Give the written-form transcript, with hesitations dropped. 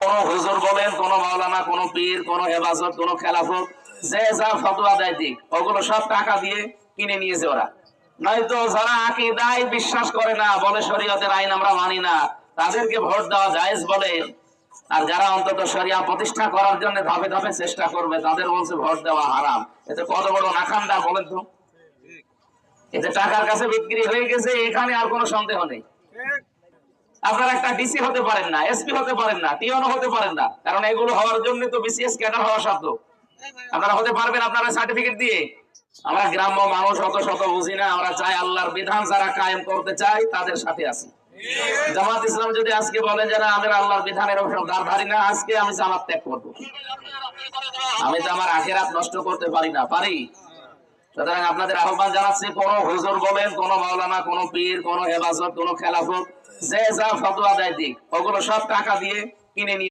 কোন হুজুর বলেন, কোন মাওলানা, কোন পীর, কোন হেফাজত, কোন খেলাফত, যে যা ফতোয়া দেয় দিক, ওগুলো সব টাকা দিয়ে কিনে নিয়েছে ওরা। নয়তো যারা আকীদায় বিশ্বাস করে না, বলে শরীয়তের আইন আমরা মানি না, তাদেরকে ভোট দেওয়া জায়েজ বলে। আর যারা অন্তত শরিয়া প্রতিষ্ঠা করার জন্য ধাপে ধাপে চেষ্টা করবে, তাদের বলছে ভোট দেওয়া হারাম। এতে কত বড় নাখান্দা বলেন তো। এতে টাকার কাছে বিক্রি হয়ে গেছে, এখানে আর কোনো সন্দেহ নেই। আপনারা একটা ডিসি হতে পারেন না, এসপি হতে পারেন না, টিওনো হতে পারেন না, কারণ এগুলো হওয়ার জন্য তো বিসিএস ক্যাডার হওয়া শর্ত। আপনারা হতে পারবেন আপনারা সার্টিফিকেট দিয়ে? আমরা গ্রাম্য মানুষ অত শত বুঝি না, আমরা চাই আল্লাহর বিধান যারা কায়েম করতে চাই তাদের সাথে আছি। জামাত ইসলাম যদি আজকে বলেন যারা আমরা আল্লাহর বিধানের ওপর দাঁড় ধারি না, আজকে আমি জামাত ত্যাগ করবো। আমি তো আমার আখিরাত নষ্ট করতে পারি না, পারি? সুতরাং আপনাদের আহ্বান জানাচ্ছি, কোন হুজুর বলেন, কোন মাওলানা, কোন পীর, কোন হেফাজত, কোন খেলাফত, যে যা ফতোয়া দেয় দিক, ওগুলো সব টাকা দিয়ে কিনে নিয়ে